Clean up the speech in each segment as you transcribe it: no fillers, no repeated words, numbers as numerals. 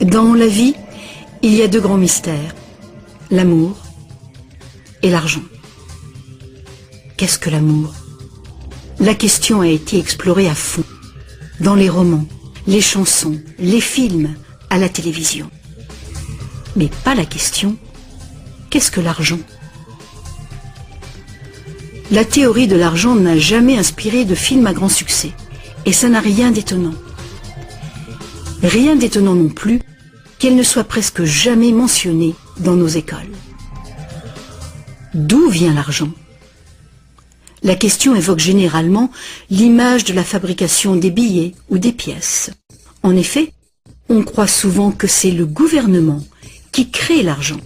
Dans la vie, il y a deux grands mystères, l'amour et l'argent. Qu'est-ce que l'amour? La question a été explorée à fond, dans les romans, les chansons, les films, à la télévision. Mais pas la question, qu'est-ce que l'argent? La théorie de l'argent n'a jamais inspiré de film à grand succès, et ça n'a rien d'étonnant. Rien d'étonnant non plus qu'elle ne soit presque jamais mentionnée dans nos écoles. D'où vient l'argent? La question évoque généralement l'image de la fabrication des billets ou des pièces. En effet, on croit souvent que c'est le gouvernement qui crée l'argent.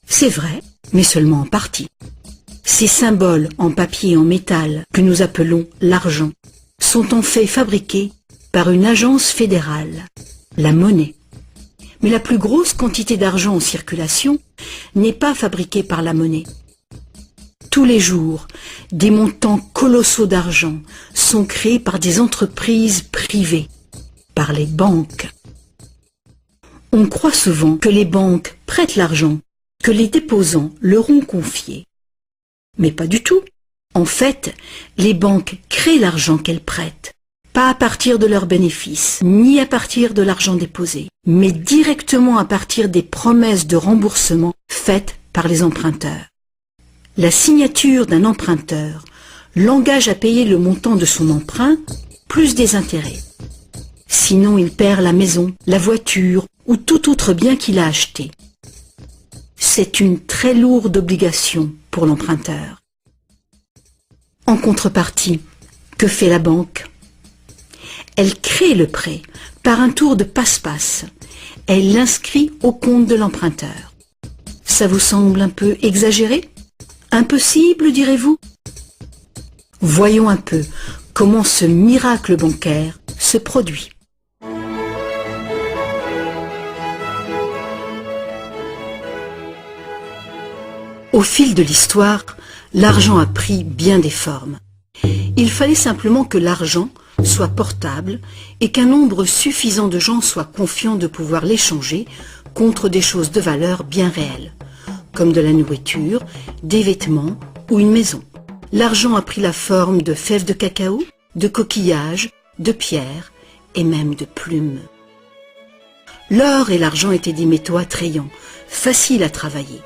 C'est vrai, mais seulement en partie. Ces symboles en papier et en métal que nous appelons l'argent sont en fait fabriqués par une agence fédérale, la monnaie. Mais la plus grosse quantité d'argent en circulation n'est pas fabriquée par la monnaie. Tous les jours, des montants colossaux d'argent sont créés par des entreprises privées, par les banques. On croit souvent que les banques prêtent l'argent que les déposants leur ont confié. Mais pas du tout. En fait, les banques créent l'argent qu'elles prêtent, pas à partir de leurs bénéfices, ni à partir de l'argent déposé, mais directement à partir des promesses de remboursement faites par les emprunteurs. La signature d'un emprunteur l'engage à payer le montant de son emprunt plus des intérêts. Sinon, il perd la maison, la voiture ou tout autre bien qu'il a acheté. C'est une très lourde obligation pour l'emprunteur. En contrepartie, que fait la banque? Elle crée le prêt par un tour de passe-passe. Elle l'inscrit au compte de l'emprunteur. Ça vous semble un peu exagéré? Impossible, direz-vous? Voyons un peu comment ce miracle bancaire se produit. Au fil de l'histoire, l'argent a pris bien des formes. Il fallait simplement que l'argent soit portable et qu'un nombre suffisant de gens soient confiants de pouvoir l'échanger contre des choses de valeur bien réelles, comme de la nourriture, des vêtements ou une maison. L'argent a pris la forme de fèves de cacao, de coquillages, de pierres et même de plumes. L'or et l'argent étaient des métaux attrayants, faciles à travailler.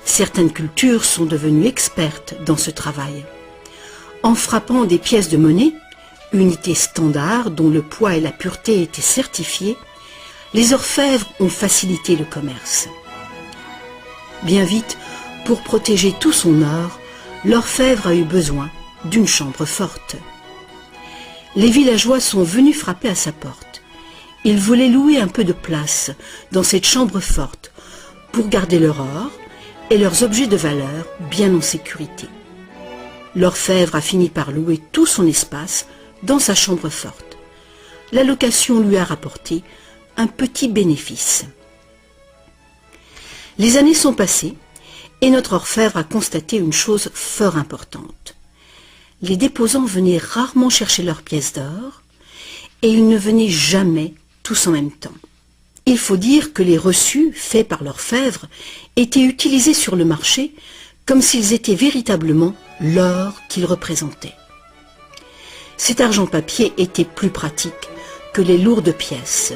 Certaines cultures sont devenues expertes dans ce travail. En frappant des pièces de monnaie, unité standard dont le poids et la pureté étaient certifiés, les orfèvres ont facilité le commerce. Bien vite, pour protéger tout son or, l'orfèvre a eu besoin d'une chambre forte. Les villageois sont venus frapper à sa porte. Ils voulaient louer un peu de place dans cette chambre forte pour garder leur or et leurs objets de valeur bien en sécurité. L'orfèvre a fini par louer tout son espace dans sa chambre forte. La location lui a rapporté un petit bénéfice. Les années sont passées et notre orfèvre a constaté une chose fort importante. Les déposants venaient rarement chercher leurs pièces d'or et ils ne venaient jamais tous en même temps. Il faut dire que les reçus faits par l'orfèvre étaient utilisés sur le marché comme s'ils étaient véritablement l'or qu'ils représentaient. Cet argent papier était plus pratique que les lourdes pièces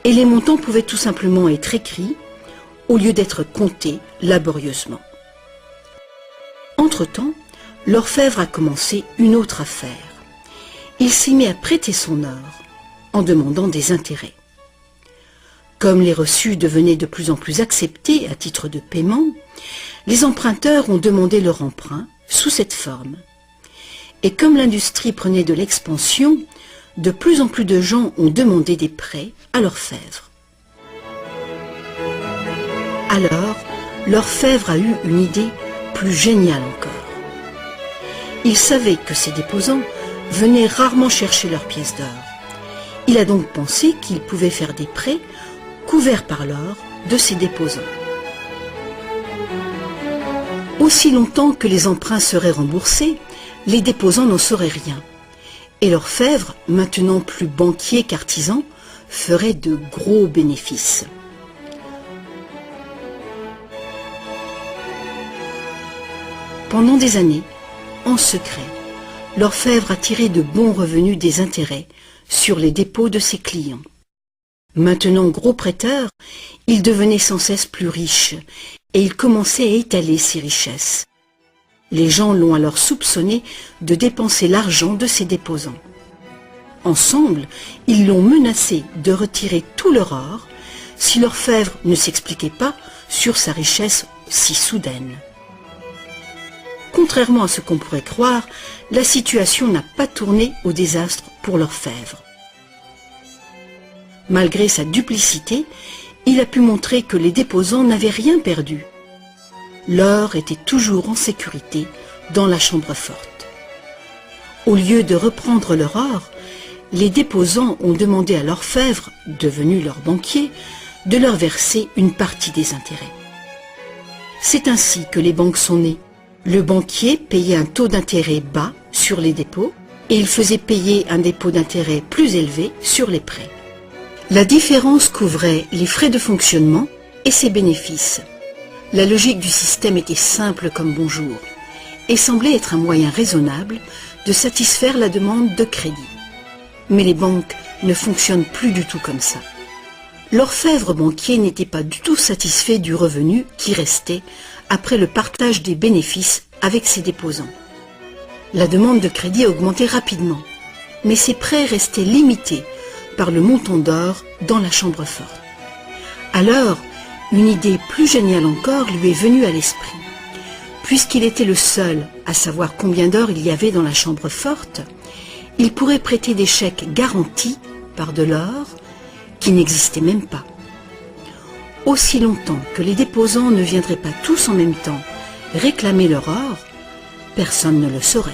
et les montants pouvaient tout simplement être écrits au lieu d'être comptés laborieusement. Entre-temps, l'orfèvre a commencé une autre affaire. Il s'est mis à prêter son or en demandant des intérêts. Comme les reçus devenaient de plus en plus acceptés à titre de paiement, les emprunteurs ont demandé leur emprunt sous cette forme. Et comme l'industrie prenait de l'expansion, de plus en plus de gens ont demandé des prêts à l'orfèvre. Alors, l'orfèvre a eu une idée plus géniale encore. Il savait que ces déposants venaient rarement chercher leurs pièces d'or. Il a donc pensé qu'il pouvait faire des prêts couverts par l'or de ces déposants. Aussi longtemps que les emprunts seraient remboursés, les déposants n'en sauraient rien. Et l'orfèvre, maintenant plus banquier qu'artisan, feraient de gros bénéfices. Pendant des années, en secret, l'orfèvre a tiré de bons revenus des intérêts sur les dépôts de ses clients. Maintenant gros prêteur, il devenait sans cesse plus riche et il commençait à étaler ses richesses. Les gens l'ont alors soupçonné de dépenser l'argent de ses déposants. Ensemble, ils l'ont menacé de retirer tout leur or si l'orfèvre ne s'expliquait pas sur sa richesse si soudaine. Contrairement à ce qu'on pourrait croire, la situation n'a pas tourné au désastre pour l'orfèvre. Malgré sa duplicité, il a pu montrer que les déposants n'avaient rien perdu. L'or était toujours en sécurité dans la chambre forte. Au lieu de reprendre leur or, les déposants ont demandé à l'orfèvre, devenu leur banquier, de leur verser une partie des intérêts. C'est ainsi que les banques sont nées. Le banquier payait un taux d'intérêt bas sur les dépôts et il faisait payer un dépôt d'intérêt plus élevé sur les prêts. La différence couvrait les frais de fonctionnement et ses bénéfices. La logique du système était simple comme bonjour et semblait être un moyen raisonnable de satisfaire la demande de crédit. Mais les banques ne fonctionnent plus du tout comme ça. L'orfèvre banquier n'était pas du tout satisfait du revenu qui restait après le partage des bénéfices avec ses déposants. La demande de crédit a augmenté rapidement, mais ses prêts restaient limités par le montant d'or dans la chambre forte. Alors, une idée plus géniale encore lui est venue à l'esprit. Puisqu'il était le seul à savoir combien d'or il y avait dans la chambre forte, il pourrait prêter des chèques garantis par de l'or qui n'existait même pas. Aussi longtemps que les déposants ne viendraient pas tous en même temps réclamer leur or, personne ne le saurait.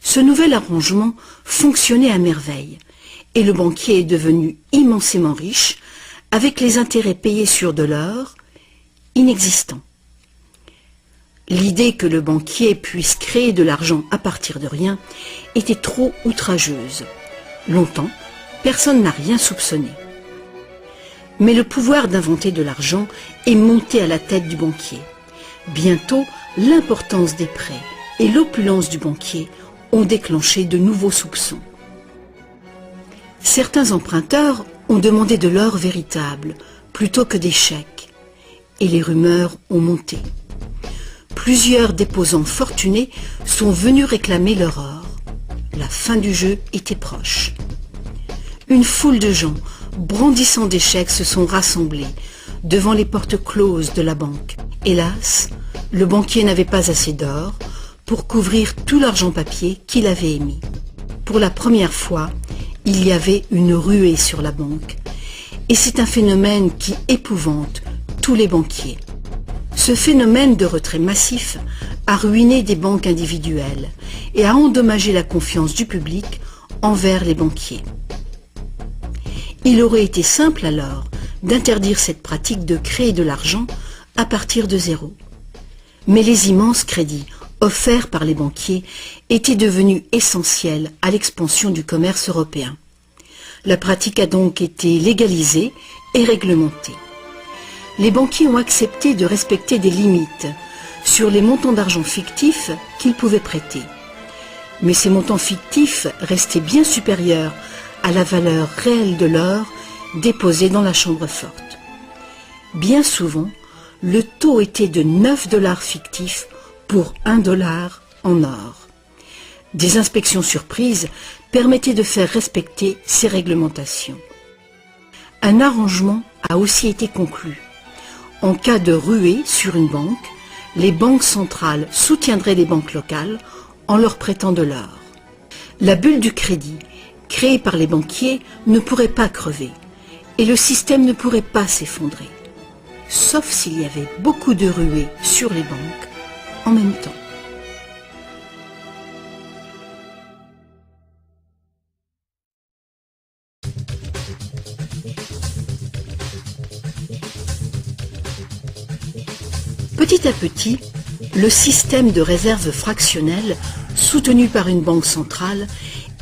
Ce nouvel arrangement fonctionnait à merveille et le banquier est devenu immensément riche avec les intérêts payés sur de l'or inexistant. L'idée que le banquier puisse créer de l'argent à partir de rien était trop outrageuse. Longtemps, personne n'a rien soupçonné. Mais le pouvoir d'inventer de l'argent est monté à la tête du banquier. Bientôt, l'importance des prêts et l'opulence du banquier ont déclenché de nouveaux soupçons. Certains emprunteurs ont demandé de l'or véritable plutôt que des chèques, et les rumeurs ont monté. Plusieurs déposants fortunés sont venus réclamer leur or. La fin du jeu était proche. Une foule de gens, brandissant des chèques, se sont rassemblés devant les portes closes de la banque. Hélas, le banquier n'avait pas assez d'or pour couvrir tout l'argent papier qu'il avait émis. Pour la première fois, il y avait une ruée sur la banque. Et c'est un phénomène qui épouvante tous les banquiers. Ce phénomène de retrait massif a ruiné des banques individuelles et a endommagé la confiance du public envers les banquiers. Il aurait été simple alors d'interdire cette pratique de créer de l'argent à partir de zéro. Mais les immenses crédits offerts par les banquiers étaient devenus essentiels à l'expansion du commerce européen. La pratique a donc été légalisée et réglementée. Les banquiers ont accepté de respecter des limites sur les montants d'argent fictifs qu'ils pouvaient prêter. Mais ces montants fictifs restaient bien supérieurs à la valeur réelle de l'or déposé dans la chambre forte. Bien souvent, le taux était de 9 $ fictifs pour 1 $ en or. Des inspections surprises permettaient de faire respecter ces réglementations. Un arrangement a aussi été conclu. En cas de ruée sur une banque, les banques centrales soutiendraient les banques locales en leur prêtant de l'or. La bulle du crédit, créée par les banquiers, ne pourrait pas crever et le système ne pourrait pas s'effondrer, sauf s'il y avait beaucoup de ruées sur les banques en même temps. Petit à petit, le système de réserve fractionnelle, soutenu par une banque centrale,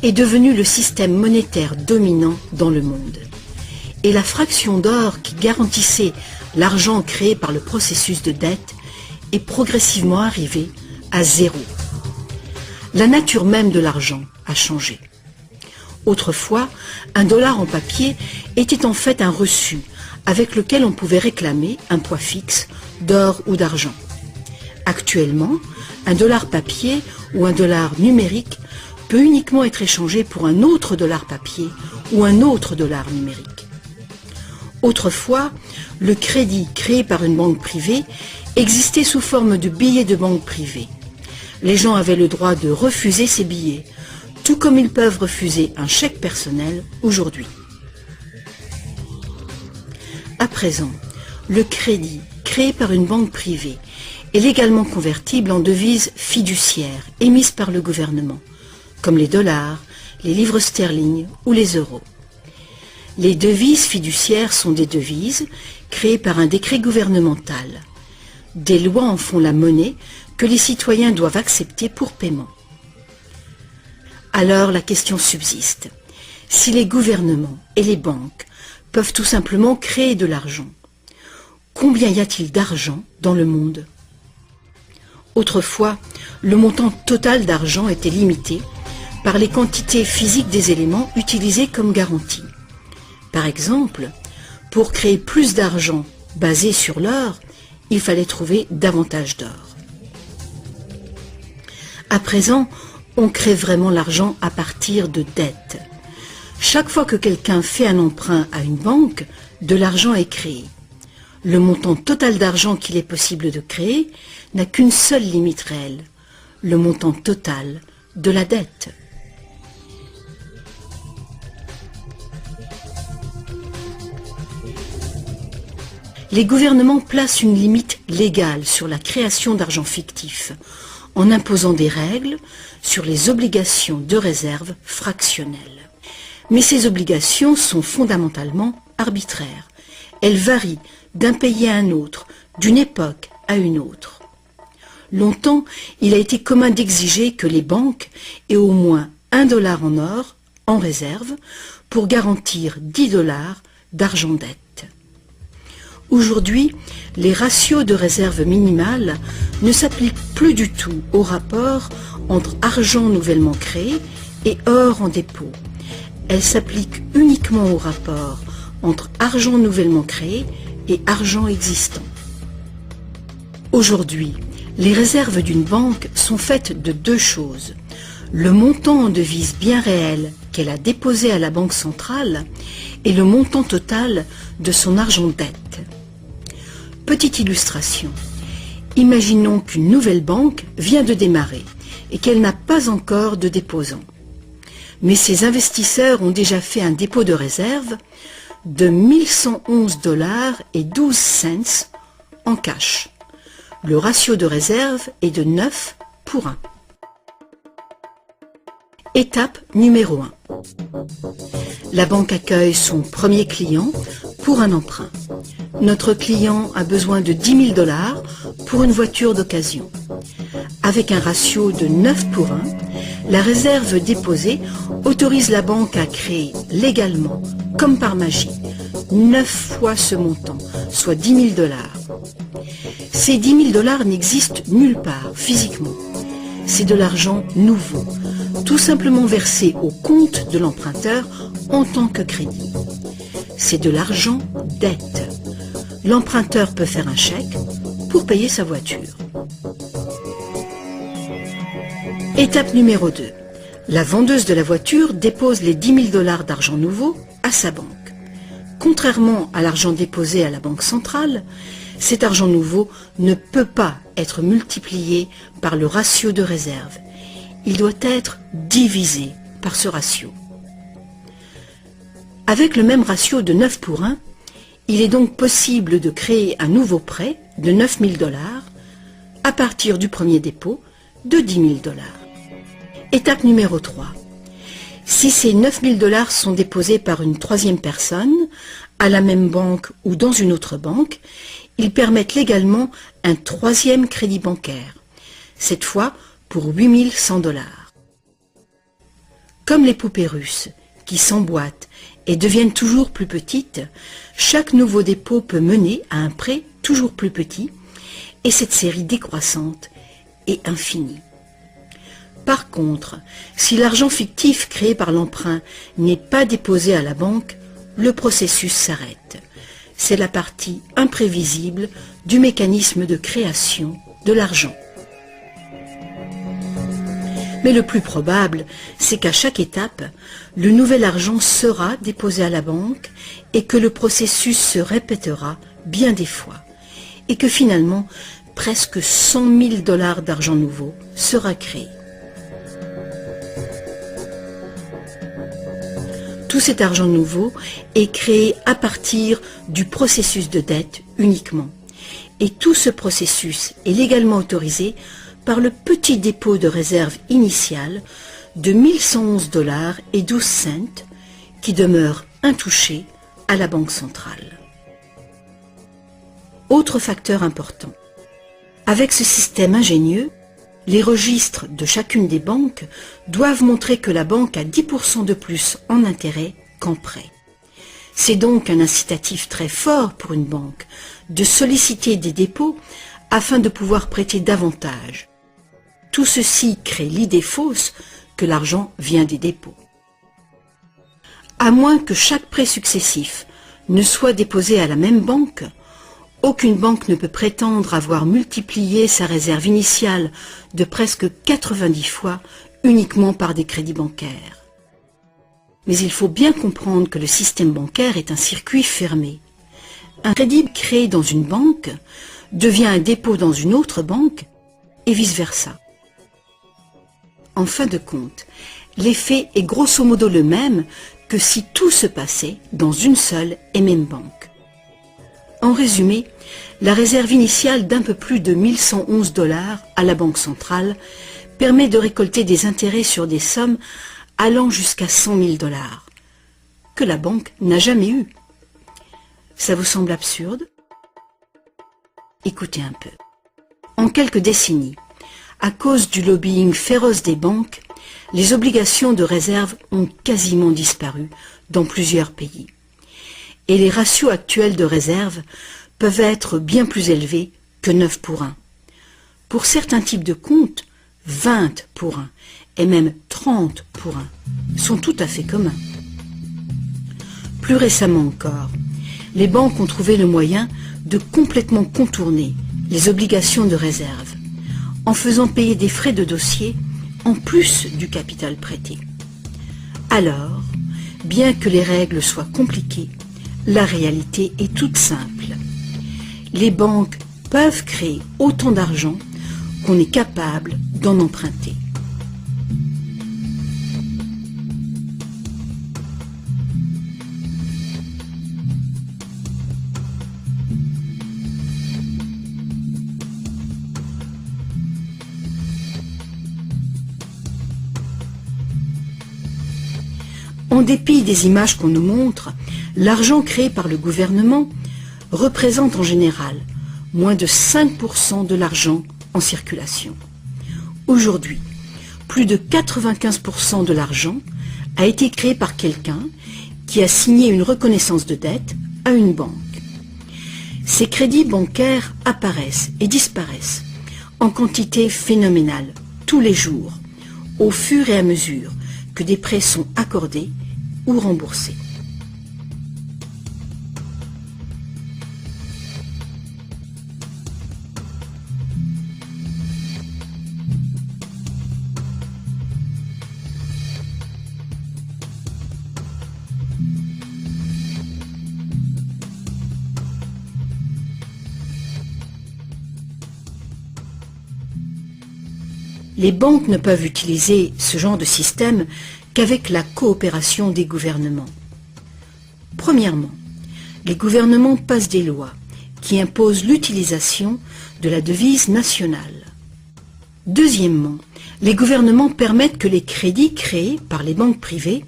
est devenu le système monétaire dominant dans le monde. Et la fraction d'or qui garantissait l'argent créé par le processus de dette est progressivement arrivée à zéro. La nature même de l'argent a changé. Autrefois, un dollar en papier était en fait un reçu avec lequel on pouvait réclamer un poids fixe d'or ou d'argent. Actuellement, un dollar papier ou un dollar numérique peut uniquement être échangé pour un autre dollar papier ou un autre dollar numérique. Autrefois, le crédit créé par une banque privée existait sous forme de billets de banque privée. Les gens avaient le droit de refuser ces billets, tout comme ils peuvent refuser un chèque personnel aujourd'hui. À présent, le crédit créé par une banque privée est légalement convertible en devises fiduciaires émises par le gouvernement, comme les dollars, les livres sterling ou les euros. Les devises fiduciaires sont des devises créées par un décret gouvernemental. Des lois en font la monnaie que les citoyens doivent accepter pour paiement. Alors la question subsiste. Si les gouvernements et les banques peuvent tout simplement créer de l'argent, combien y a-t-il d'argent dans le monde? Autrefois, le montant total d'argent était limité par les quantités physiques des éléments utilisés comme garantie. Par exemple, pour créer plus d'argent basé sur l'or, il fallait trouver davantage d'or. À présent, on crée vraiment l'argent à partir de dettes. Chaque fois que quelqu'un fait un emprunt à une banque, de l'argent est créé. Le montant total d'argent qu'il est possible de créer n'a qu'une seule limite réelle, le montant total de la dette. Les gouvernements placent une limite légale sur la création d'argent fictif, en imposant des règles sur les obligations de réserve fractionnelles. Mais ces obligations sont fondamentalement arbitraires. Elles varient d'un pays à un autre, d'une époque à une autre. Longtemps, il a été commun d'exiger que les banques aient au moins $1 en or en réserve pour garantir $10 d'argent dette. Aujourd'hui, les ratios de réserve minimale ne s'appliquent plus du tout au rapport entre argent nouvellement créé et or en dépôt. Elles s'appliquent uniquement au rapport entre argent nouvellement créé et argent existant. Aujourd'hui, les réserves d'une banque sont faites de deux choses. Le montant en devise bien réel qu'elle a déposé à la banque centrale et le montant total de son argent dette. Petite illustration. Imaginons qu'une nouvelle banque vient de démarrer et qu'elle n'a pas encore de déposants. Mais ses investisseurs ont déjà fait un dépôt de réserve de $1111,12 en cash. Le ratio de réserve est de 9 pour 1. Étape numéro 1. La banque accueille son premier client pour un emprunt. Notre client a besoin de $10 000 pour une voiture d'occasion. Avec un ratio de 9 pour 1, la réserve déposée autorise la banque à créer légalement, comme par magie, 9 fois ce montant, soit $10 000. Ces $10 000 n'existent nulle part physiquement. C'est de l'argent nouveau, tout simplement versé au compte de l'emprunteur en tant que crédit. C'est de l'argent dette. L'emprunteur peut faire un chèque pour payer sa voiture. Étape numéro 2. La vendeuse de la voiture dépose les $10 000 d'argent nouveau à sa banque. Contrairement à l'argent déposé à la banque centrale, cet argent nouveau ne peut pas être multiplié par le ratio de réserve. Il doit être divisé par ce ratio. Avec le même ratio de 9 pour 1, il est donc possible de créer un nouveau prêt de $9 000 à partir du premier dépôt de $10 000. Étape numéro 3. Si ces $9 000 sont déposés par une troisième personne, à la même banque ou dans une autre banque, ils permettent légalement un troisième crédit bancaire, cette fois pour $8 100. Comme les poupées russes, qui s'emboîtent et deviennent toujours plus petites, chaque nouveau dépôt peut mener à un prêt toujours plus petit, et cette série décroissante est infinie. Par contre, si l'argent fictif créé par l'emprunt n'est pas déposé à la banque, le processus s'arrête. C'est la partie imprévisible du mécanisme de création de l'argent. Mais le plus probable, c'est qu'à chaque étape, le nouvel argent sera déposé à la banque et que le processus se répétera bien des fois et que finalement, presque 100 000 $ d'argent nouveau sera créé. Tout cet argent nouveau est créé à partir du processus de dette uniquement. Et tout ce processus est légalement autorisé par le petit dépôt de réserve initial de 1111 $ et 12 cents qui demeure intouché à la Banque centrale. Autre facteur important. Avec ce système ingénieux, les registres de chacune des banques doivent montrer que la banque a 10% de plus en intérêt qu'en prêt. C'est donc un incitatif très fort pour une banque de solliciter des dépôts afin de pouvoir prêter davantage. Tout ceci crée l'idée fausse que l'argent vient des dépôts. À moins que chaque prêt successif ne soit déposé à la même banque, aucune banque ne peut prétendre avoir multiplié sa réserve initiale de presque 90 fois uniquement par des crédits bancaires. Mais il faut bien comprendre que le système bancaire est un circuit fermé. Un crédit créé dans une banque devient un dépôt dans une autre banque et vice-versa. En fin de compte, l'effet est grosso modo le même que si tout se passait dans une seule et même banque. En résumé, la réserve initiale d'un peu plus de 1111 $ à la Banque centrale permet de récolter des intérêts sur des sommes allant jusqu'à 100 000 $, que la banque n'a jamais eu. Ça vous semble absurde? Écoutez un peu. En quelques décennies, à cause du lobbying féroce des banques, les obligations de réserve ont quasiment disparu dans plusieurs pays. Et les ratios actuels de réserve peuvent être bien plus élevés que 9 pour 1. Pour certains types de comptes, 20 pour 1 et même 30 pour 1 sont tout à fait communs. Plus récemment encore, les banques ont trouvé le moyen de complètement contourner les obligations de réserve en faisant payer des frais de dossier en plus du capital prêté. Alors, bien que les règles soient compliquées, la réalité est toute simple. Les banques peuvent créer autant d'argent qu'on est capable d'en emprunter. En dépit des images qu'on nous montre, l'argent créé par le gouvernement représente en général moins de 5% de l'argent en circulation. Aujourd'hui, plus de 95% de l'argent a été créé par quelqu'un qui a signé une reconnaissance de dette à une banque. Ces crédits bancaires apparaissent et disparaissent en quantité phénoménale tous les jours, au fur et à mesure que des prêts sont accordés ou remboursés. Les banques ne peuvent utiliser ce genre de système qu'avec la coopération des gouvernements. Premièrement, les gouvernements passent des lois qui imposent l'utilisation de la devise nationale. Deuxièmement, les gouvernements permettent que les crédits créés par les banques privées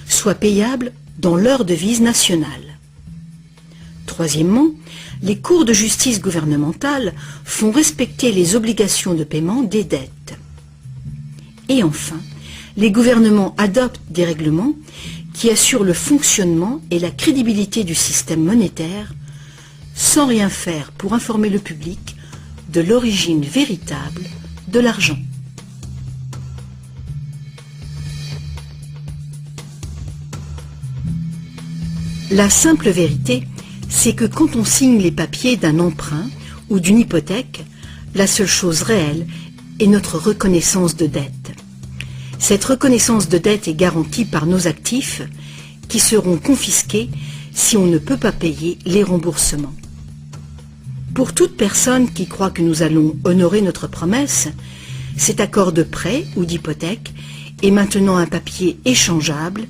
soient payables dans leur devise nationale. Troisièmement, les cours de justice gouvernementales font respecter les obligations de paiement des dettes. Et enfin, Les gouvernements adoptent des règlements qui assurent le fonctionnement et la crédibilité du système monétaire sans rien faire pour informer le public de l'origine véritable de l'argent. La simple vérité, c'est que quand on signe les papiers d'un emprunt ou d'une hypothèque, la seule chose réelle est notre reconnaissance de dette. Cette reconnaissance de dette est garantie par nos actifs qui seront confisqués si on ne peut pas payer les remboursements. Pour toute personne qui croit que nous allons honorer notre promesse, cet accord de prêt ou d'hypothèque est maintenant un papier échangeable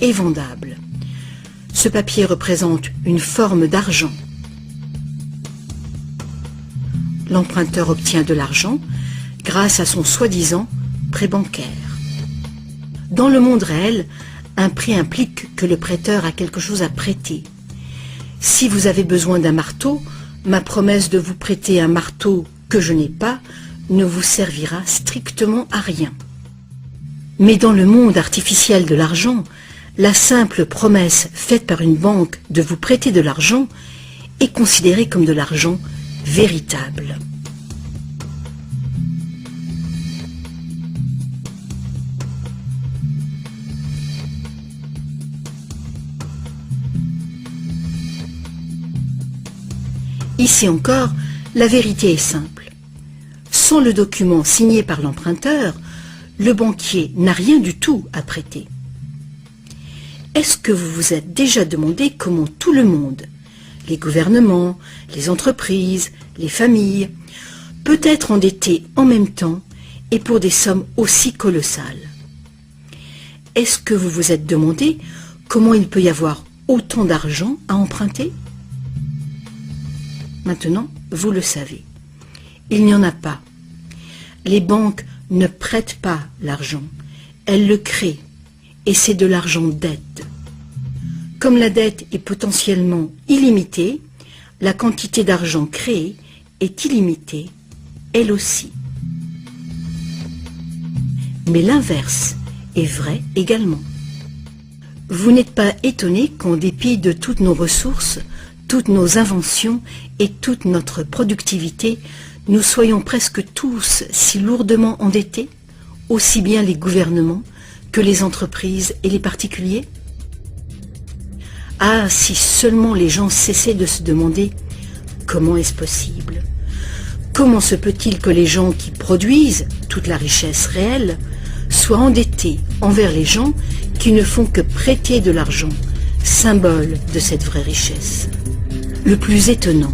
et vendable. Ce papier représente une forme d'argent. L'emprunteur obtient de l'argent grâce à son soi-disant prêt bancaire. Dans le monde réel, un prêt implique que le prêteur a quelque chose à prêter. Si vous avez besoin d'un marteau, ma promesse de vous prêter un marteau que je n'ai pas ne vous servira strictement à rien. Mais dans le monde artificiel de l'argent, la simple promesse faite par une banque de vous prêter de l'argent est considérée comme de l'argent véritable. Ici encore, la vérité est simple. Sans le document signé par l'emprunteur, le banquier n'a rien du tout à prêter. Est-ce que vous vous êtes déjà demandé comment tout le monde, les gouvernements, les entreprises, les familles, peut être endetté en même temps et pour des sommes aussi colossales? Est-ce que vous vous êtes demandé comment il peut y avoir autant d'argent à emprunter? Maintenant, vous le savez. Il n'y en a pas. Les banques ne prêtent pas l'argent. Elles le créent. Et c'est de l'argent dette. Comme la dette est potentiellement illimitée, la quantité d'argent créée est illimitée, elle aussi. Mais l'inverse est vrai également. Vous n'êtes pas étonné qu'en dépit de toutes nos ressources, toutes nos inventions et toute notre productivité, nous soyons presque tous si lourdement endettés, aussi bien les gouvernements que les entreprises et les particuliers? Ah, si seulement les gens cessaient de se demander comment est-ce possible? Comment se peut-il que les gens qui produisent toute la richesse réelle soient endettés envers les gens qui ne font que prêter de l'argent, symbole de cette vraie richesse? Le plus étonnant,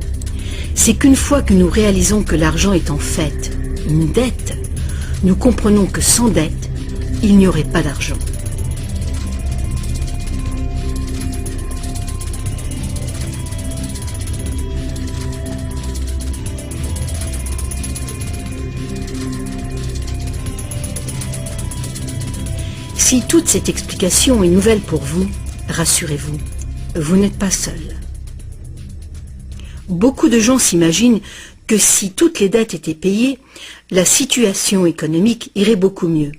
c'est qu'une fois que nous réalisons que l'argent est en fait une dette, nous comprenons que sans dette, il n'y aurait pas d'argent. Si toute cette explication est nouvelle pour vous, rassurez-vous, vous n'êtes pas seul. Beaucoup de gens s'imaginent que si toutes les dettes étaient payées, la situation économique irait beaucoup mieux.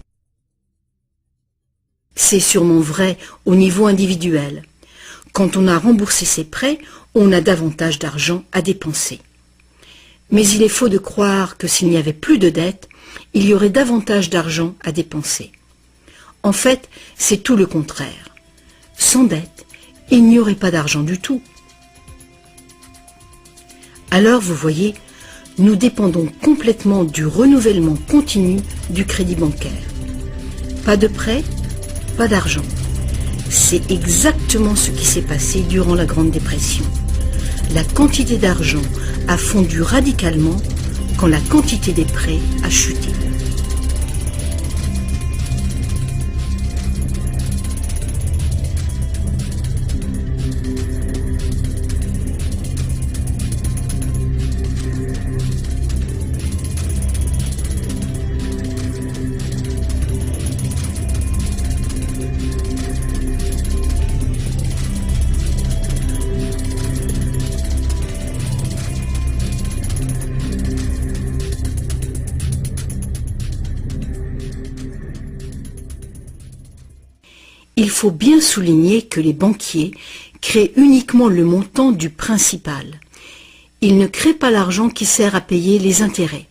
C'est sûrement vrai au niveau individuel. Quand on a remboursé ses prêts, on a davantage d'argent à dépenser. Mais il est faux de croire que s'il n'y avait plus de dettes, il y aurait davantage d'argent à dépenser. En fait, c'est tout le contraire. Sans dette, il n'y aurait pas d'argent du tout. Alors, vous voyez, nous dépendons complètement du renouvellement continu du crédit bancaire. Pas de prêt, pas d'argent. C'est exactement ce qui s'est passé durant la Grande Dépression. La quantité d'argent a fondu radicalement quand la quantité des prêts a chuté. Il faut bien souligner que les banquiers créent uniquement le montant du principal. Ils ne créent pas l'argent qui sert à payer les intérêts.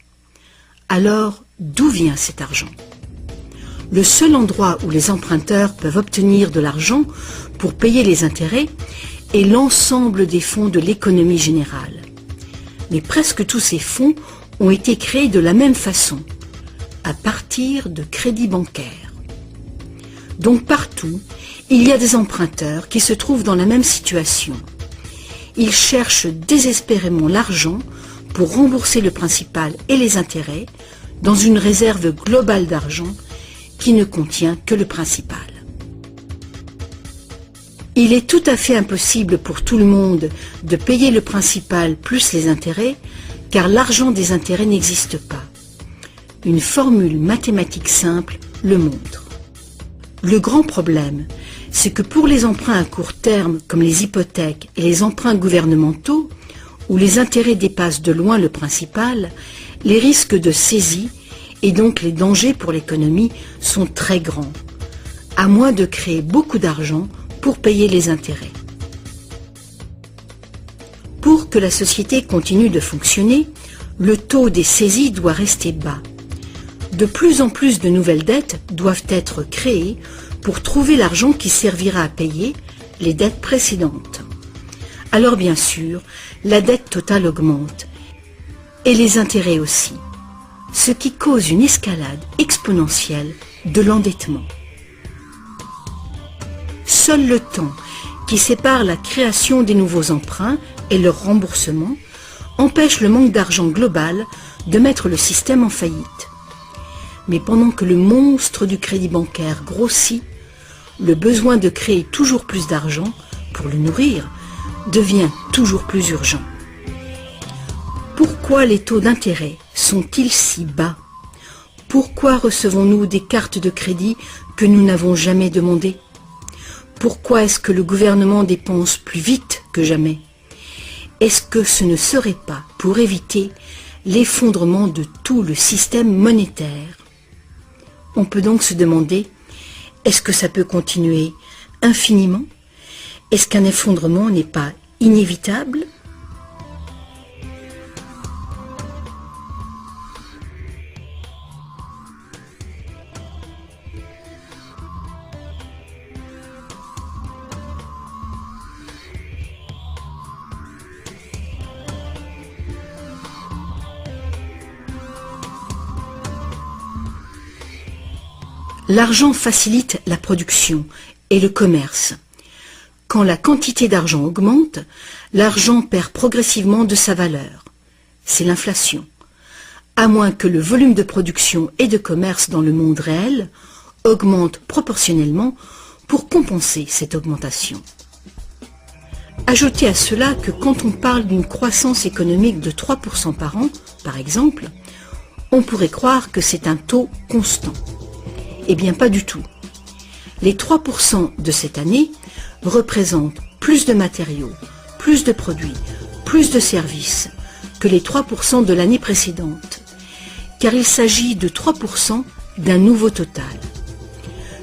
Alors, d'où vient cet argent? Le seul endroit où les emprunteurs peuvent obtenir de l'argent pour payer les intérêts est l'ensemble des fonds de l'économie générale. Mais presque tous ces fonds ont été créés de la même façon, à partir de crédits bancaires. Donc partout, il y a des emprunteurs qui se trouvent dans la même situation. Ils cherchent désespérément l'argent pour rembourser le principal et les intérêts dans une réserve globale d'argent qui ne contient que le principal. Il est tout à fait impossible pour tout le monde de payer le principal plus les intérêts, car l'argent des intérêts n'existe pas. Une formule mathématique simple le montre. Le grand problème, c'est que pour les emprunts à court terme, comme les hypothèques et les emprunts gouvernementaux, où les intérêts dépassent de loin le principal, les risques de saisie et donc les dangers pour l'économie sont très grands, à moins de créer beaucoup d'argent pour payer les intérêts. Pour que la société continue de fonctionner, le taux des saisies doit rester bas. De plus en plus de nouvelles dettes doivent être créées pour trouver l'argent qui servira à payer les dettes précédentes. Alors bien sûr, la dette totale augmente, et les intérêts aussi, ce qui cause une escalade exponentielle de l'endettement. Seul le temps qui sépare la création des nouveaux emprunts et leur remboursement empêche le manque d'argent global de mettre le système en faillite. Mais pendant que le monstre du crédit bancaire grossit, le besoin de créer toujours plus d'argent pour le nourrir devient toujours plus urgent. Pourquoi les taux d'intérêt sont-ils si bas? Pourquoi recevons-nous des cartes de crédit que nous n'avons jamais demandées? Pourquoi est-ce que le gouvernement dépense plus vite que jamais? Est-ce que ce ne serait pas pour éviter l'effondrement de tout le système monétaire? On peut donc se demander, est-ce que ça peut continuer infiniment? Est-ce qu'un effondrement n'est pas inévitable? L'argent facilite la production et le commerce. Quand la quantité d'argent augmente, l'argent perd progressivement de sa valeur. C'est l'inflation. À moins que le volume de production et de commerce dans le monde réel augmente proportionnellement pour compenser cette augmentation. Ajoutez à cela que quand on parle d'une croissance économique de 3% par an, par exemple, on pourrait croire que c'est un taux constant. Eh bien pas du tout. Les 3% de cette année représentent plus de matériaux, plus de produits, plus de services que les 3% de l'année précédente, car il s'agit de 3% d'un nouveau total.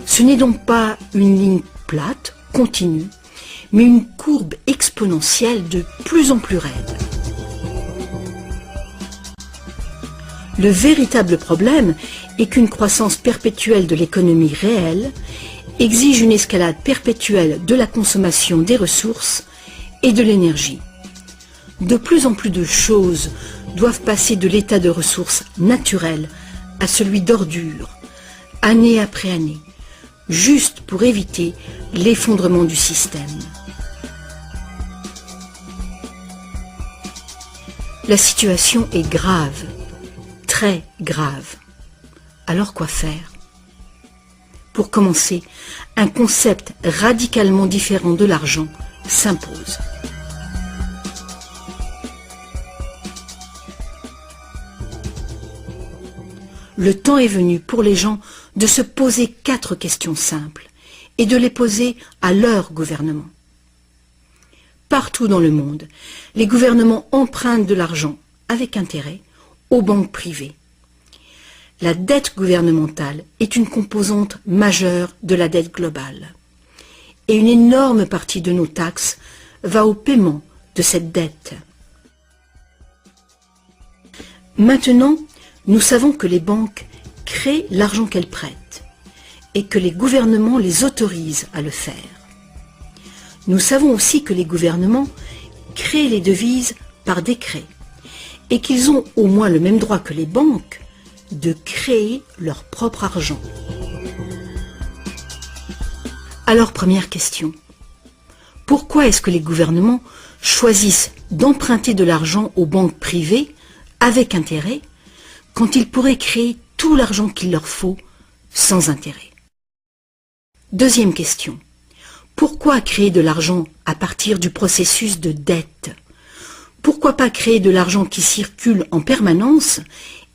Ce n'est donc pas une ligne plate, continue, mais une courbe exponentielle de plus en plus raide. Le véritable problème est qu'une croissance perpétuelle de l'économie réelle exige une escalade perpétuelle de la consommation des ressources et de l'énergie. De plus en plus de choses doivent passer de l'état de ressources naturelles à celui d'ordures, année après année, juste pour éviter l'effondrement du système. La situation est grave, très grave. Alors quoi faire? Pour commencer, un concept radicalement différent de l'argent s'impose. Le temps est venu pour les gens de se poser 4 questions simples et de les poser à leur gouvernement. Partout dans le monde, les gouvernements empruntent de l'argent avec intérêt aux banques privées. La dette gouvernementale est une composante majeure de la dette globale. et une énorme partie de nos taxes va au paiement de cette dette. Maintenant, nous savons que les banques créent l'argent qu'elles prêtent et que les gouvernements les autorisent à le faire. Nous savons aussi que les gouvernements créent les devises par décret et qu'ils ont au moins le même droit que les banques de créer leur propre argent. Alors, première question. Pourquoi est-ce que les gouvernements choisissent d'emprunter de l'argent aux banques privées avec intérêt quand ils pourraient créer tout l'argent qu'il leur faut sans intérêt? Deuxième question. Pourquoi créer de l'argent à partir du processus de dette? Pourquoi pas créer de l'argent qui circule en permanence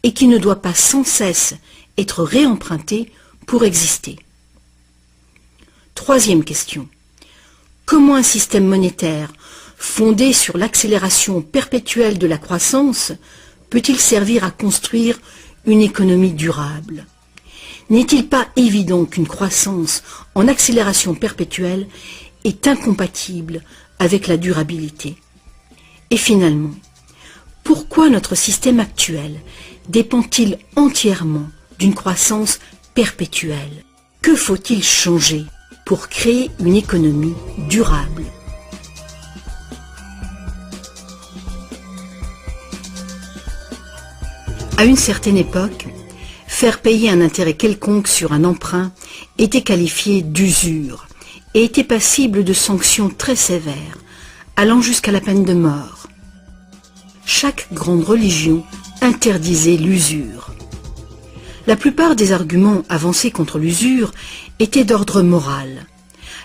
et qui ne doit pas sans cesse être réemprunté pour exister? Troisième question. Comment un système monétaire fondé sur l'accélération perpétuelle de la croissance peut-il servir à construire une économie durable? N'est-il pas évident qu'une croissance en accélération perpétuelle est incompatible avec la durabilité? Et finalement, pourquoi notre système actuel dépend-il entièrement d'une croissance perpétuelle? Que faut-il changer pour créer une économie durable? À une certaine époque, faire payer un intérêt quelconque sur un emprunt était qualifié d'usure et était passible de sanctions très sévères, allant jusqu'à la peine de mort. Chaque grande religion interdisait l'usure. La plupart des arguments avancés contre l'usure étaient d'ordre moral.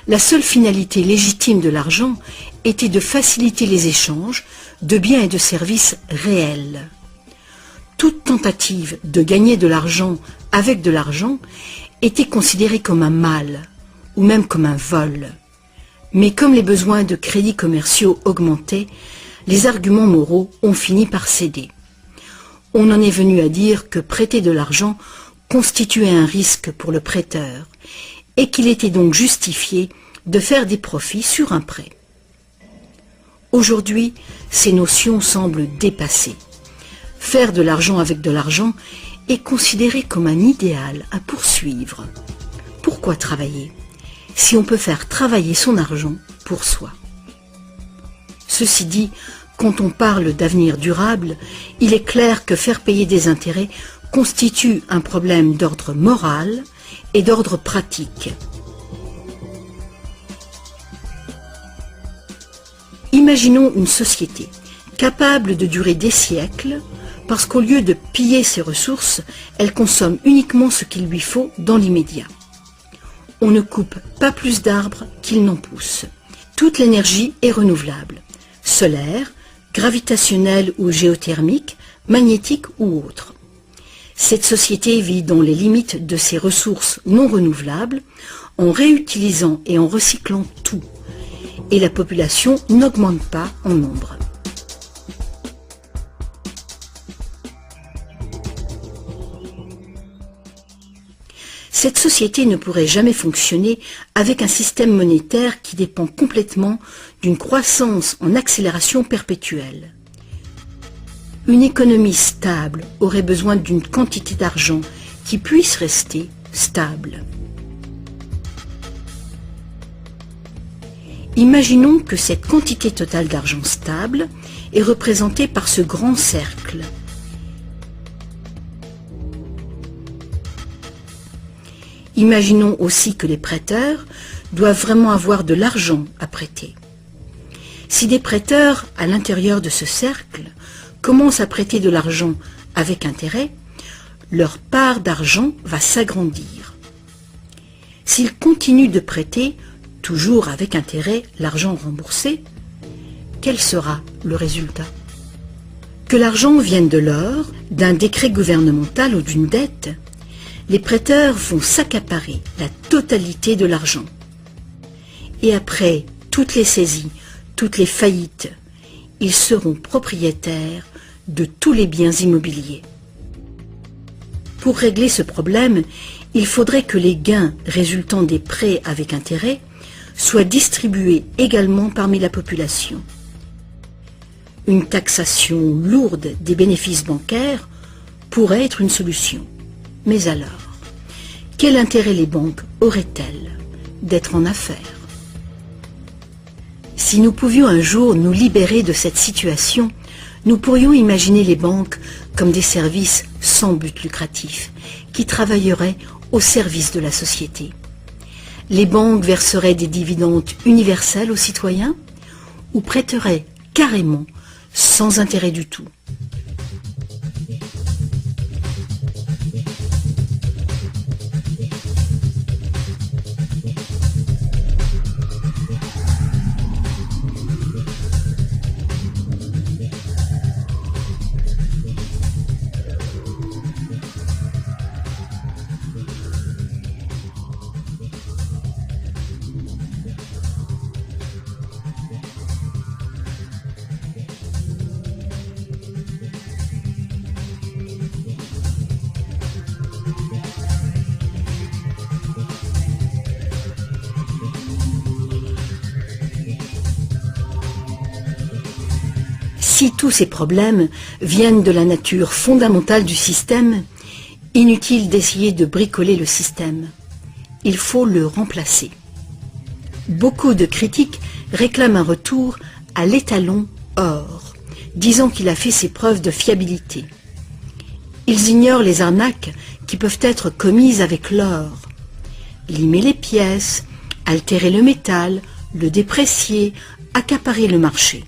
La seule finalité légitime de l'argent était de faciliter les échanges de biens et de services réels. Toute tentative de gagner de l'argent avec de l'argent était considérée comme un mal, ou même comme un vol. Mais comme les besoins de crédits commerciaux augmentaient, les arguments moraux ont fini par céder. On en est venu à dire que prêter de l'argent constituait un risque pour le prêteur, et qu'il était donc justifié de faire des profits sur un prêt. Aujourd'hui, ces notions semblent dépassées. Faire de l'argent avec de l'argent est considéré comme un idéal à poursuivre. Pourquoi travailler si on peut faire travailler son argent pour soi? Ceci dit, quand on parle d'avenir durable, il est clair que faire payer des intérêts constitue un problème d'ordre moral et d'ordre pratique. Imaginons une société capable de durer des siècles parce qu'au lieu de piller ses ressources, elle consomme uniquement ce qu'il lui faut dans l'immédiat. On ne coupe pas plus d'arbres qu'il n'en pousse. Toute l'énergie est renouvelable, solaire, gravitationnelle ou géothermique, magnétique ou autre. Cette société vit dans les limites de ses ressources non renouvelables, en réutilisant et en recyclant tout. Et la population n'augmente pas en nombre. Cette société ne pourrait jamais fonctionner avec un système monétaire qui dépend complètement d'une croissance en accélération perpétuelle. Une économie stable aurait besoin d'une quantité d'argent qui puisse rester stable. Imaginons que cette quantité totale d'argent stable est représentée par ce grand cercle. Imaginons aussi que les prêteurs doivent vraiment avoir de l'argent à prêter. Si des prêteurs, à l'intérieur de ce cercle, commencent à prêter de l'argent avec intérêt, leur part d'argent va s'agrandir. S'ils continuent de prêter, toujours avec intérêt, l'argent remboursé, quel sera le résultat? Que l'argent vienne de l'or, d'un décret gouvernemental ou d'une dette, les prêteurs vont s'accaparer la totalité de l'argent. Et après toutes les saisies, toutes les faillites, ils seront propriétaires de tous les biens immobiliers. Pour régler ce problème, il faudrait que les gains résultant des prêts avec intérêt soit distribuée également parmi la population. Une taxation lourde des bénéfices bancaires pourrait être une solution. Mais alors, quel intérêt les banques auraient-elles d'être en affaires? Si nous pouvions un jour nous libérer de cette situation, nous pourrions imaginer les banques comme des services sans but lucratif, qui travailleraient au service de la société. Les banques verseraient des dividendes universels aux citoyens ou prêteraient carrément sans intérêt du tout. Si tous ces problèmes viennent de la nature fondamentale du système, inutile d'essayer de bricoler le système. Il faut le remplacer. Beaucoup de critiques réclament un retour à l'étalon or, disant qu'il a fait ses preuves de fiabilité. Ils ignorent les arnaques qui peuvent être commises avec l'or. Limer les pièces, altérer le métal, le déprécier, accaparer le marché.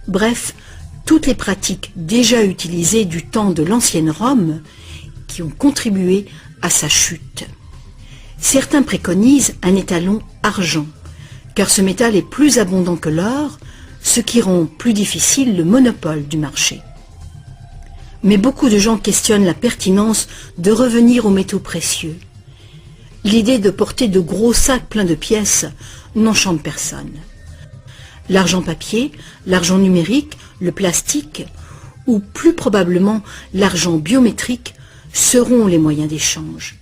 Bref, toutes les pratiques déjà utilisées du temps de l'ancienne Rome qui ont contribué à sa chute. Certains préconisent un étalon argent, car ce métal est plus abondant que l'or, ce qui rend plus difficile le monopole du marché. Mais beaucoup de gens questionnent la pertinence de revenir aux métaux précieux. L'idée de porter de gros sacs pleins de pièces n'enchante personne. L'argent papier, l'argent numérique, le plastique, ou plus probablement l'argent biométrique, seront les moyens d'échange.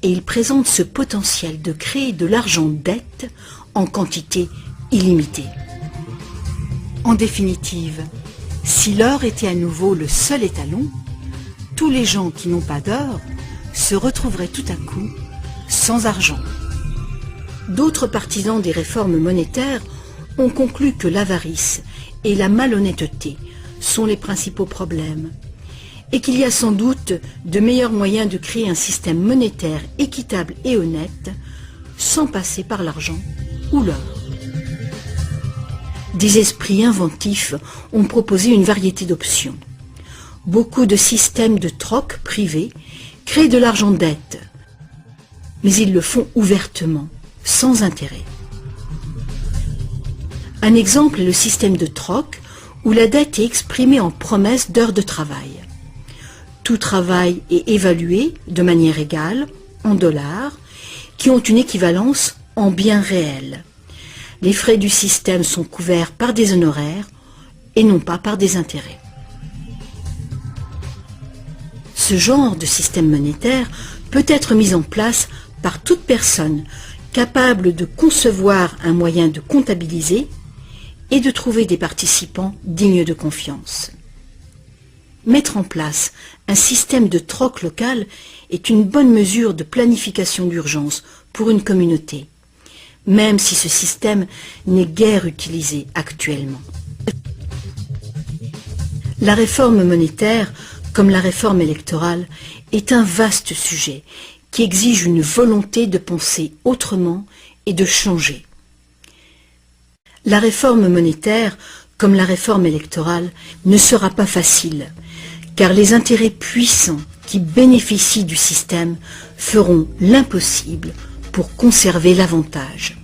Et ils présentent ce potentiel de créer de l'argent dette en quantité illimitée. En définitive, si l'or était à nouveau le seul étalon, tous les gens qui n'ont pas d'or se retrouveraient tout à coup sans argent. D'autres partisans des réformes monétaires ont conclu que l'avarice et la malhonnêteté sont les principaux problèmes et qu'il y a sans doute de meilleurs moyens de créer un système monétaire équitable et honnête sans passer par l'argent ou l'or. Des esprits inventifs ont proposé une variété d'options. Beaucoup de systèmes de troc privés créent de l'argent dette, mais ils le font ouvertement, sans intérêt. Un exemple est le système de troc où la dette est exprimée en promesse d'heures de travail. Tout travail est évalué de manière égale en dollars qui ont une équivalence en biens réels. Les frais du système sont couverts par des honoraires et non pas par des intérêts. Ce genre de système monétaire peut être mis en place par toute personne capable de concevoir un moyen de comptabiliser et de trouver des participants dignes de confiance. Mettre en place un système de troc local est une bonne mesure de planification d'urgence pour une communauté, même si ce système n'est guère utilisé actuellement. La réforme monétaire, comme la réforme électorale, est un vaste sujet qui exige une volonté de penser autrement et de changer. La réforme monétaire, comme la réforme électorale, ne sera pas facile, car les intérêts puissants qui bénéficient du système feront l'impossible pour conserver l'avantage.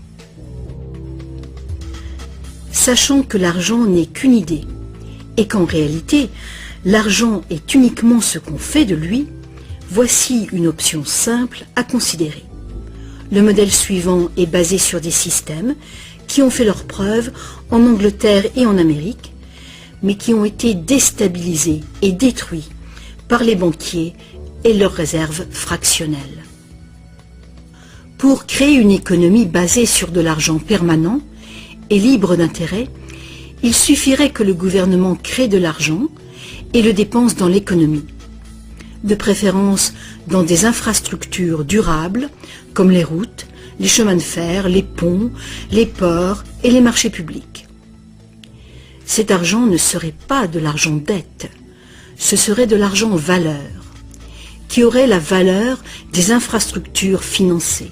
Sachant que l'argent n'est qu'une idée, et qu'en réalité, l'argent est uniquement ce qu'on fait de lui, voici une option simple à considérer. Le modèle suivant est basé sur des systèmes qui ont fait leurs preuves en Angleterre et en Amérique, mais qui ont été déstabilisés et détruits par les banquiers et leurs réserves fractionnelles. Pour créer une économie basée sur de l'argent permanent et libre d'intérêt, il suffirait que le gouvernement crée de l'argent et le dépense dans l'économie, de préférence dans des infrastructures durables comme les routes, les chemins de fer, les ponts, les ports et les marchés publics. Cet argent ne serait pas de l'argent dette, ce serait de l'argent valeur, qui aurait la valeur des infrastructures financées.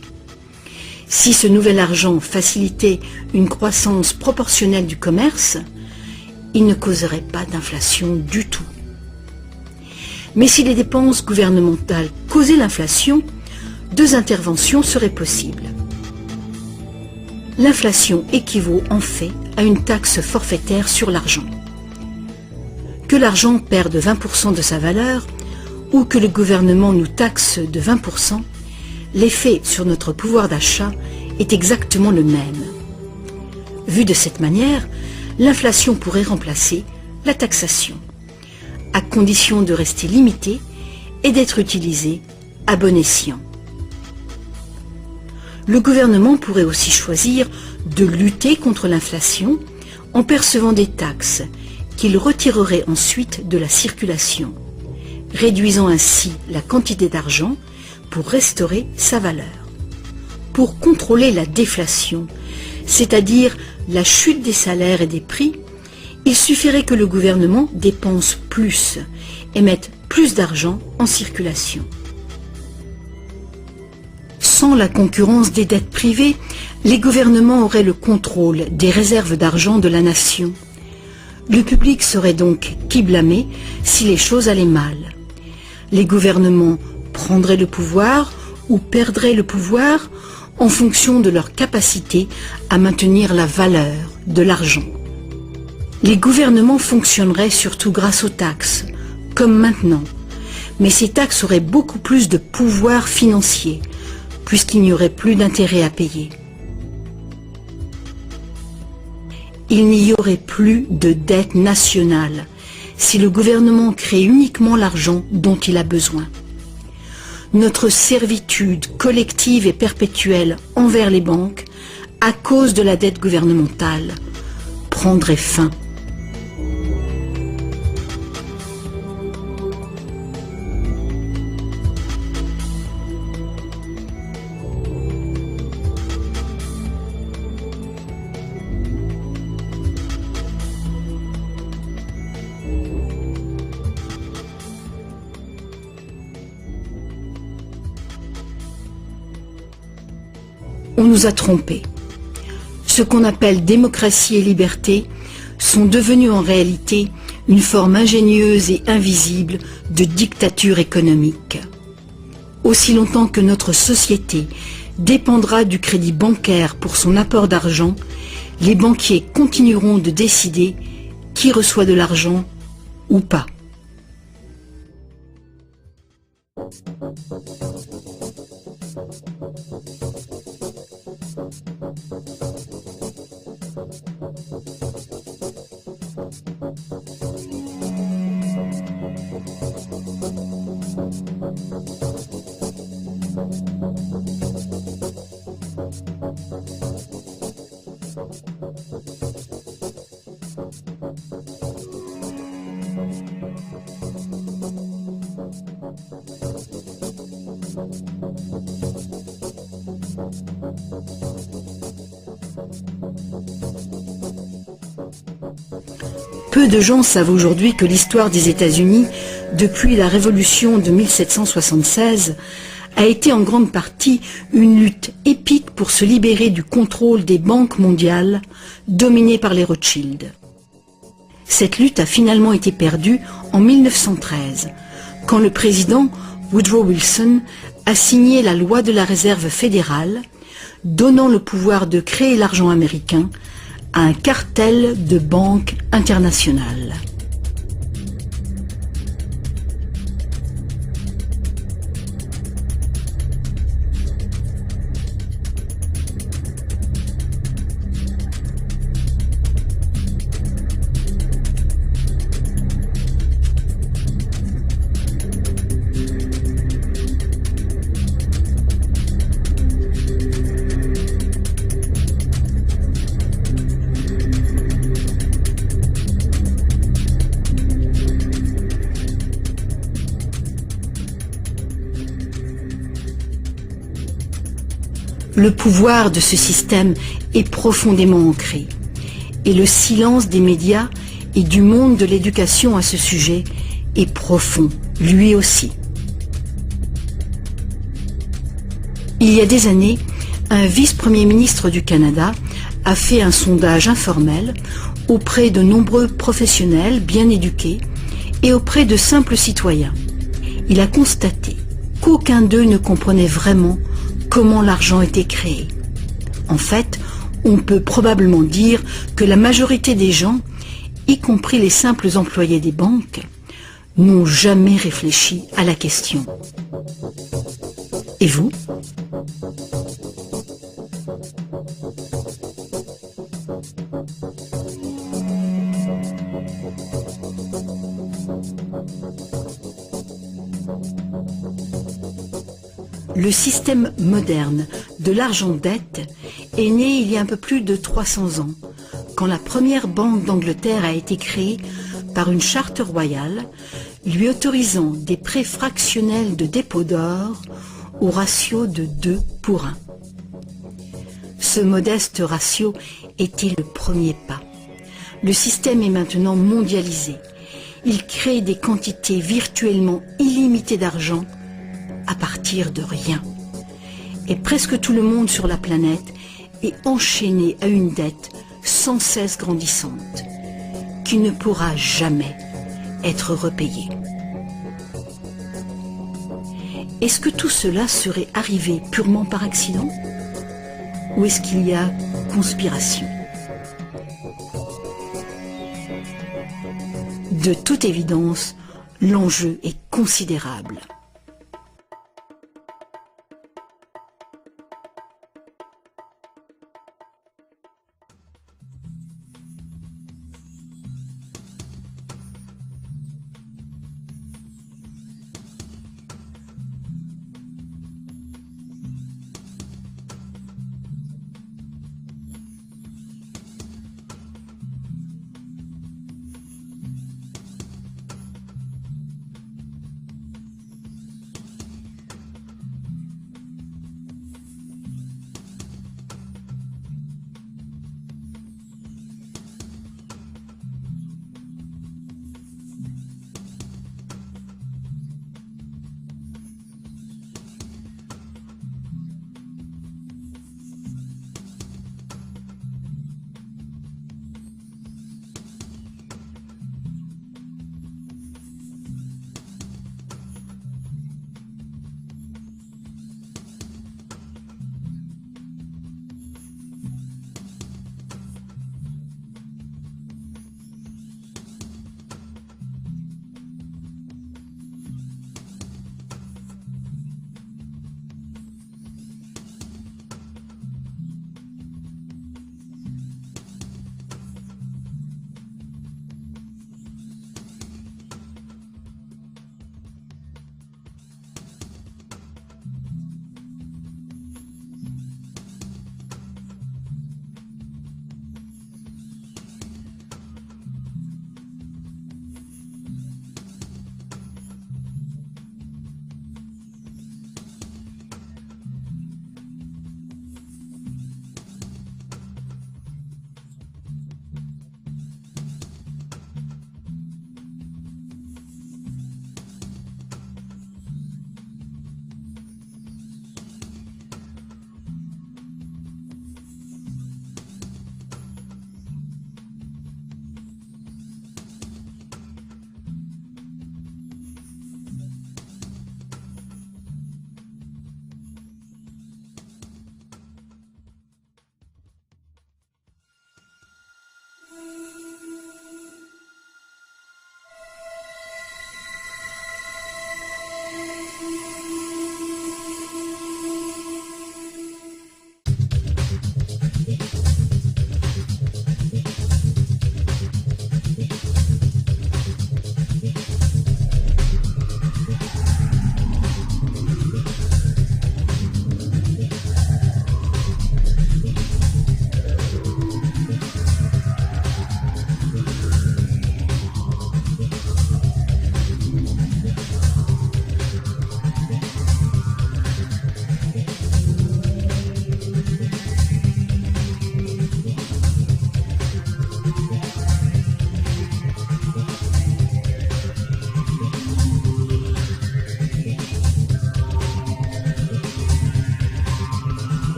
Si ce nouvel argent facilitait une croissance proportionnelle du commerce, il ne causerait pas d'inflation du tout. Mais si les dépenses gouvernementales causaient l'inflation, deux interventions seraient possibles. L'inflation équivaut en fait à une taxe forfaitaire sur l'argent. Que l'argent perde 20% de sa valeur ou que le gouvernement nous taxe de 20%, l'effet sur notre pouvoir d'achat est exactement le même. Vu de cette manière, l'inflation pourrait remplacer la taxation, à condition de rester limitée et d'être utilisée à bon escient. Le gouvernement pourrait aussi choisir de lutter contre l'inflation en percevant des taxes qu'il retirerait ensuite de la circulation, réduisant ainsi la quantité d'argent pour restaurer sa valeur. Pour contrôler la déflation, c'est-à-dire la chute des salaires et des prix, il suffirait que le gouvernement dépense plus et mette plus d'argent en circulation. Sans la concurrence des dettes privées, les gouvernements auraient le contrôle des réserves d'argent de la nation. Le public serait donc qui blâmer si les choses allaient mal. Les gouvernements prendraient le pouvoir ou perdraient le pouvoir en fonction de leur capacité à maintenir la valeur de l'argent. Les gouvernements fonctionneraient surtout grâce aux taxes, comme maintenant, mais ces taxes auraient beaucoup plus de pouvoir financier, puisqu'il n'y aurait plus d'intérêt à payer. Il n'y aurait plus de dette nationale si le gouvernement crée uniquement l'argent dont il a besoin. Notre servitude collective et perpétuelle envers les banques, à cause de la dette gouvernementale, prendrait fin. On nous a trompés. Ce qu'on appelle démocratie et liberté sont devenus en réalité une forme ingénieuse et invisible de dictature économique. Aussi longtemps que notre société dépendra du crédit bancaire pour son apport d'argent, les banquiers continueront de décider qui reçoit de l'argent ou pas. Peu de gens savent aujourd'hui que l'histoire des États-Unis, depuis la Révolution de 1776, a été en grande partie une lutte épique pour se libérer du contrôle des banques mondiales dominées par les Rothschild. Cette lutte a finalement été perdue en 1913, quand le président Woodrow Wilson a signé la loi de la réserve fédérale, donnant le pouvoir de créer l'argent américain à un cartel de banques internationales. Le pouvoir de ce système est profondément ancré et le silence des médias et du monde de l'éducation à ce sujet est profond, lui aussi. Il y a des années, un vice-premier ministre du Canada a fait un sondage informel auprès de nombreux professionnels bien éduqués et auprès de simples citoyens. Il a constaté qu'aucun d'eux ne comprenait vraiment comment l'argent était créé. En fait, on peut probablement dire que la majorité des gens, y compris les simples employés des banques, n'ont jamais réfléchi à la question. Et vous ? Le système moderne de l'argent-dette est né il y a un peu plus de 300 ans, quand la première banque d'Angleterre a été créée par une charte royale, lui autorisant des prêts fractionnels de dépôt d'or au ratio de 2 pour 1. Ce modeste ratio était le premier pas. Le système est maintenant mondialisé. Il crée des quantités virtuellement illimitées d'argent à partir de rien. Et presque tout le monde sur la planète est enchaîné à une dette sans cesse grandissante, qui ne pourra jamais être repayée. Est-ce que tout cela serait arrivé purement par accident? Ou est-ce qu'il y a conspiration? De toute évidence, l'enjeu est considérable.